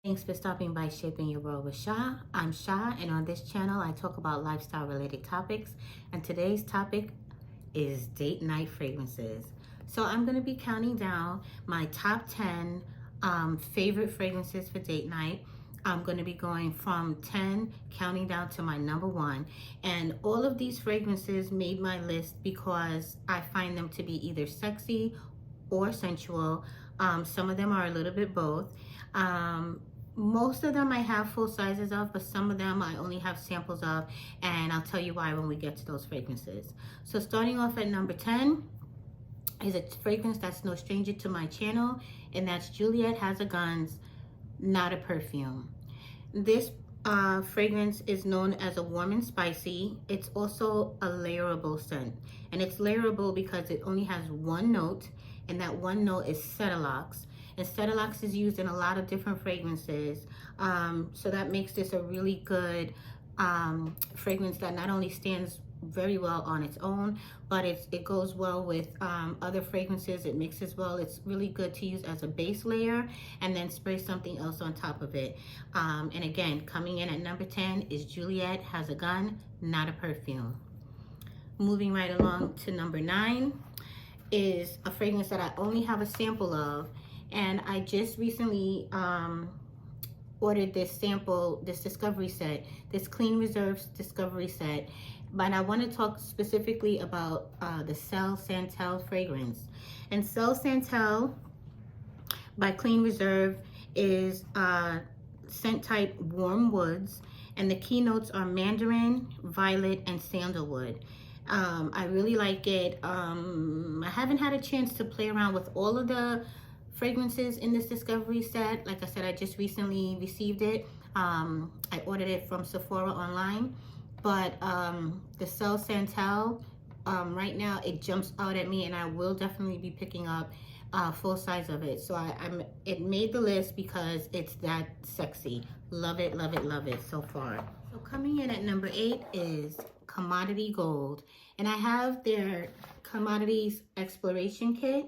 Thanks for stopping by Shaping Your World with Sha. I'm Sha, and on this channel, I talk about lifestyle related topics. And today's topic is date night fragrances. So I'm going to be counting down my top 10 favorite fragrances for date night. I'm going to be going from 10, counting down to my number one. And all of these fragrances made my list because I find them to be either sexy or sensual. Some of them are a little bit both. Most of them I have full sizes of, but some of them I only have samples of, and I'll tell you why when we get to those fragrances. So starting off at number 10 is a fragrance that's no stranger to my channel, and that's Juliet Has a Guns, Not a Perfume. This fragrance is known as a warm and spicy. It's also a layerable scent, and it's layerable because it only has one note, and that one note is Cetilox. And Cetilox is used in a lot of different fragrances, so that makes this a really good fragrance that not only stands very well on its own, but it goes well with other fragrances. It mixes well. It's really good to use as a base layer and then spray something else on top of it. And again, coming in at number 10 is Juliet Has a Gun, Not a Perfume. Moving right along to number 9 is a fragrance that I only have a sample of, and I just recently ordered this sample, this discovery set, this Clean Reserves discovery set. But I want to talk specifically about the Cell Santal fragrance. And Cell Santal by Clean Reserve is scent type warm woods, and the keynotes are mandarin, violet, and sandalwood. I really like it. I haven't had a chance to play around with all of the fragrances in this discovery set. Like I said, I just recently received it. I ordered it from Sephora online, but the Cell Santal, right now it jumps out at me, and I will definitely be picking up full size of it. So it made the list because it's that sexy. Love it, love it, love it so far. So coming in at number 8 is Commodity Gold, and I have their Commodities Exploration Kit.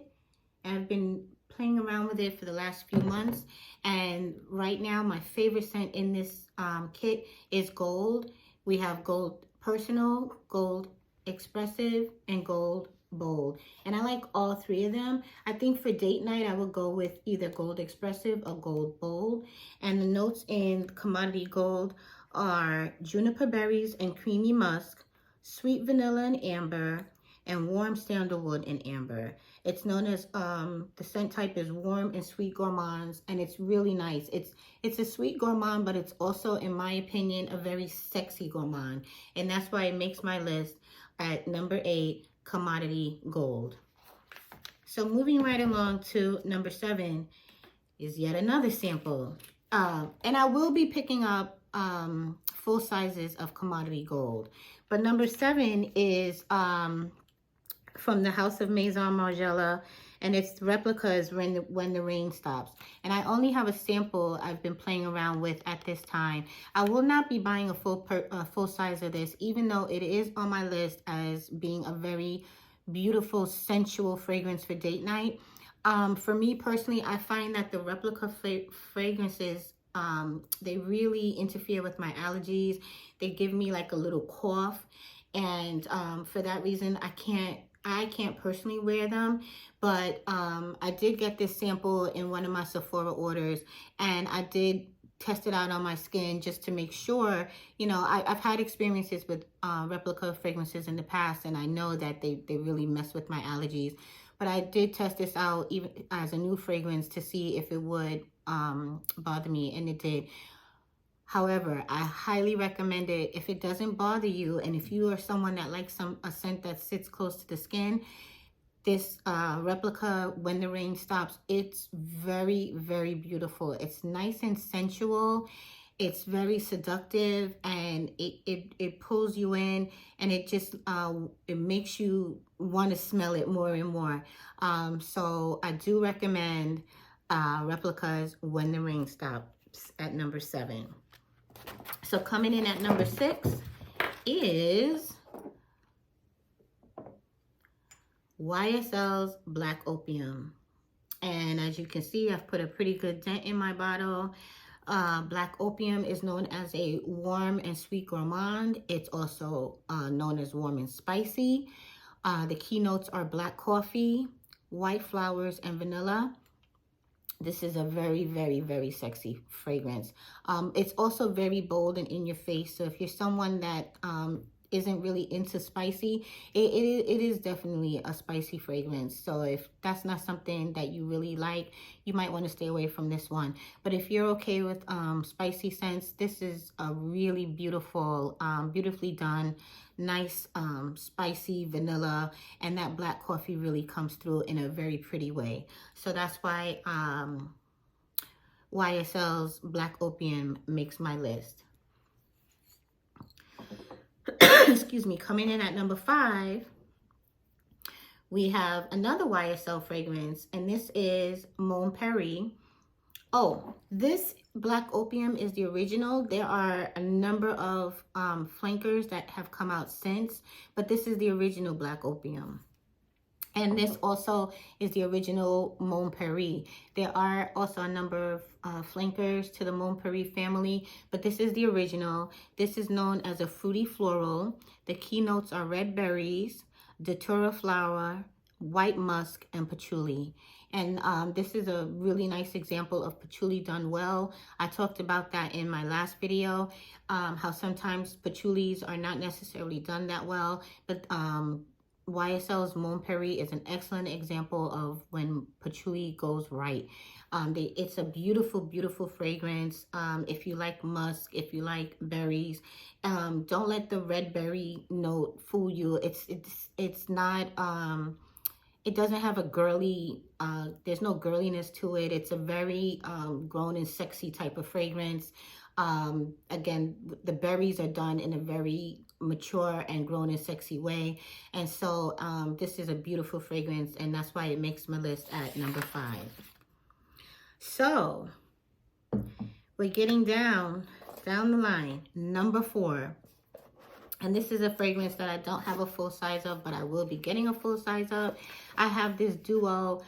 I've been playing around with it for the last few months, and right now my favorite scent in this kit is Gold. We have Gold Personal, Gold Expressive, and Gold Bold, and I like all three of them. I think for date night I would go with either Gold Expressive or Gold Bold, and the notes in Commodity Gold are juniper berries and creamy musk, sweet vanilla and amber, and warm sandalwood and amber. It's known as the scent type is warm and sweet gourmands, and it's really nice. It's a sweet gourmand, but it's also, in my opinion, a very sexy gourmand, and that's why it makes my list at number 8, Commodity Gold. So moving right along to number 7 is yet another sample, and I will be picking up full sizes of Commodity Gold, but number 7 is from the House of Maison Margiela, and its replica is When the Rain Stops. And I only have a sample I've been playing around with at this time. I will not be buying a full size of this, even though it is on my list as being a very beautiful, sensual fragrance for date night. For me personally, I find that the replica fragrances, they really interfere with my allergies. They give me like a little cough, and for that reason, I can't personally wear them. But I did get this sample in one of my Sephora orders, and I did test it out on my skin just to make sure. You know, I've had experiences with replica fragrances in the past, and I know that they really mess with my allergies. But I did test this out even as a new fragrance to see if it would bother me, and it did. However, I highly recommend it if it doesn't bother you, and if you are someone that likes a scent that sits close to the skin. This replica, When the Rain Stops, it's very, very beautiful. It's nice and sensual. It's very seductive, and it pulls you in, and it just it makes you want to smell it more and more. So I do recommend replicas When the Rain Stops at number 7. So coming in at number 6 is YSL's Black Opium. And as you can see, I've put a pretty good dent in my bottle. Black Opium is known as a warm and sweet gourmand. It's also known as warm and spicy. The keynotes are black coffee, white flowers, and vanilla. This is a very, very, very sexy fragrance. It's also very bold and in your face. So if you're someone that isn't really into spicy, it is definitely a spicy fragrance. So if that's not something that you really like, you might want to stay away from this one. But if you're okay with spicy scents, this is a really beautiful, beautifully done, nice spicy vanilla, and that black coffee really comes through in a very pretty way. So that's why YSL's Black Opium makes my list. Excuse me. Coming in at number 5, we have another YSL fragrance, and this is Mon Paris. Oh, this Black Opium is the original. There are a number of flankers that have come out since, but this is the original Black Opium. And this also is the original Mon Paris. There are also a number of flankers to the Mon Paris family, but this is the original. This is known as a fruity floral. The keynotes are red berries, datura flower, white musk, and patchouli. And this is a really nice example of patchouli done well. I talked about that in my last video, how sometimes patchoulis are not necessarily done that well, but YSL's Mon Paris is an excellent example of when patchouli goes right. It's a beautiful, beautiful fragrance. If you like musk, if you like berries, don't let the red berry note fool you. It's not. It doesn't have a girly. There's no girliness to it. It's a very grown and sexy type of fragrance. Again, the berries are done in a very mature and grown and sexy way, and so this is a beautiful fragrance, and that's why it makes my list at number 5. So we're getting down the line. Number 4, and this is a fragrance that I don't have a full size of, but I will be getting a full size of. I have this duo.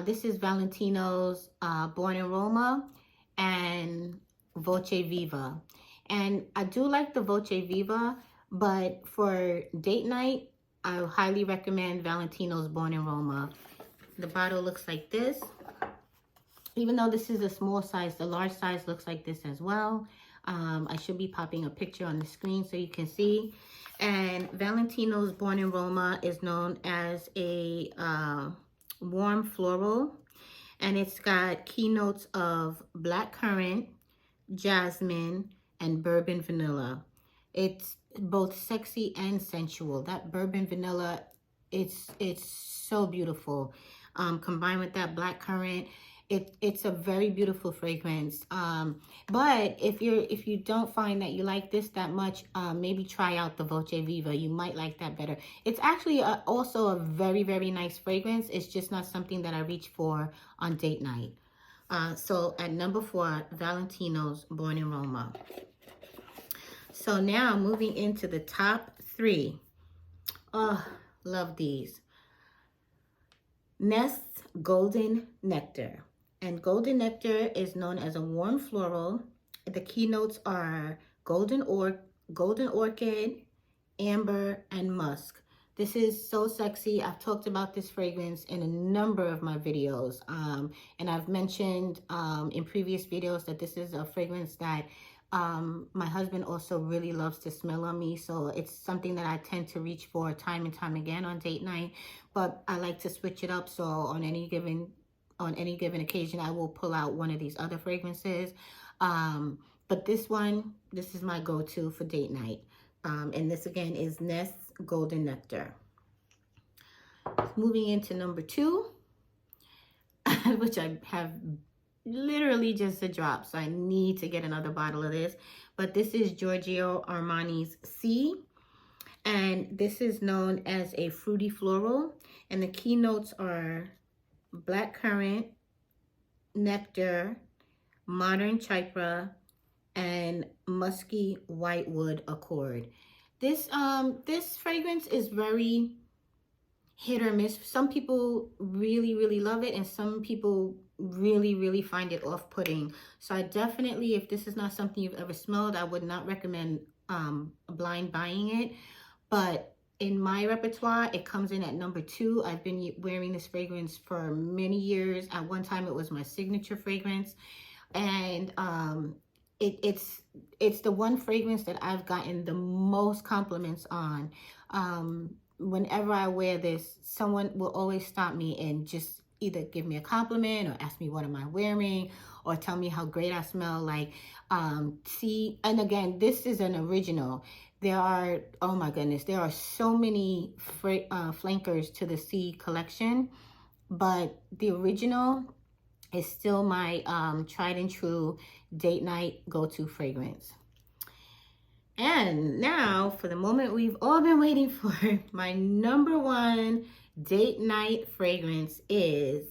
This is Valentino's Born in Roma and Voce Viva. And I do like the Voce Viva, but for date night, I highly recommend Valentino's Born in Roma. The bottle looks like this. Even though this is a small size, the large size looks like this as well. I should be popping a picture on the screen so you can see. And Valentino's Born in Roma is known as a warm floral. And it's got keynotes of blackcurrant, jasmine, and bourbon vanilla. It's both sexy and sensual. That bourbon vanilla, it's so beautiful. Combined with that blackcurrant, it's a very beautiful fragrance. But if you don't find that you like this that much, maybe try out the Voce Viva. You might like that better. It's actually also a very, very nice fragrance. It's just not something that I reach for on date night. So at number 4, Valentino's Born in Roma. So now moving into the top 3. Oh, love these. Nest's Golden Nectar. And Golden Nectar is known as a warm floral. The keynotes are golden orchid, amber, and musk. This is so sexy. I've talked about this fragrance in a number of my videos. And I've mentioned in previous videos that this is a fragrance that my husband also really loves to smell on me. So it's something that I tend to reach for time and time again on date night. But I like to switch it up. So on any given occasion, I will pull out one of these other fragrances. But this is my go-to for date night. And this again is Nest's Golden Nectar. Moving into number 2, which I have literally just a drop, so I need to get another bottle of this. But this is Giorgio Armani's C, and this is known as a fruity floral, and the keynotes are blackcurrant, nectar, modern chypre, and musky whitewood accord. This fragrance is very hit or miss. Some people really, really love it, and some people really, really find it off-putting. So I definitely, if this is not something you've ever smelled, I would not recommend blind buying it. But in my repertoire, it comes in at number 2. I've been wearing this fragrance for many years. At one time, it was my signature fragrance, and it's the one fragrance that I've gotten the most compliments on. Whenever I wear this, someone will always stop me and just either give me a compliment or ask me what am I wearing or tell me how great I smell. Like, see, and again, this is an original. There are, oh my goodness, there are so many flankers to the C collection, but the original is still my tried and true date night go-to fragrance. And now for the moment we've all been waiting for, my number 1 date night fragrance is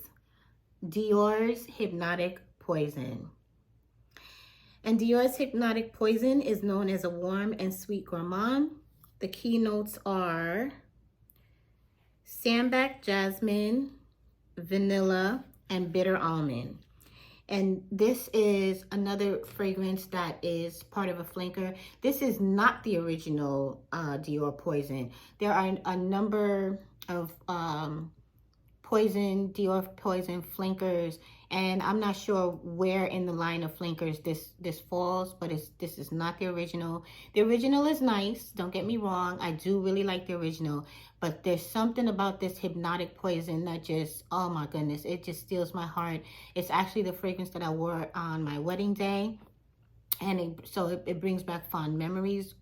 Dior's Hypnotic Poison. And Dior's Hypnotic Poison is known as a warm and sweet gourmand. The key notes are sambac jasmine, vanilla, and bitter almond. And this is another fragrance that is part of a flanker. This is not the original Dior Poison. There are a number of Dior Poison flankers, and I'm not sure where in the line of flankers this falls, but this is not the original. The original is nice, don't get me wrong. I do really like the original, but there's something about this Hypnotic Poison that just, oh my goodness, it just steals my heart. It's actually the fragrance that I wore on my wedding day, and it brings back fond memories,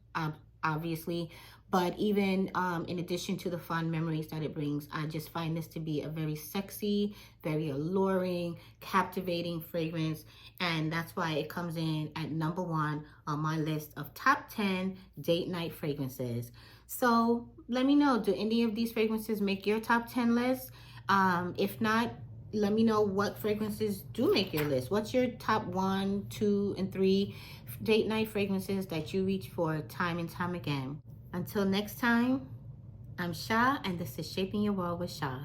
obviously. But even in addition to the fond memories that it brings, I just find this to be a very sexy, very alluring, captivating fragrance. And that's why it comes in at number 1 on my list of top 10 date night fragrances. So let me know, do any of these fragrances make your top 10 list? If not, let me know what fragrances do make your list. What's your top 1, 2, and 3 date night fragrances that you reach for time and time again? Until next time, I'm Sha, and this is Shaping Your World with Sha.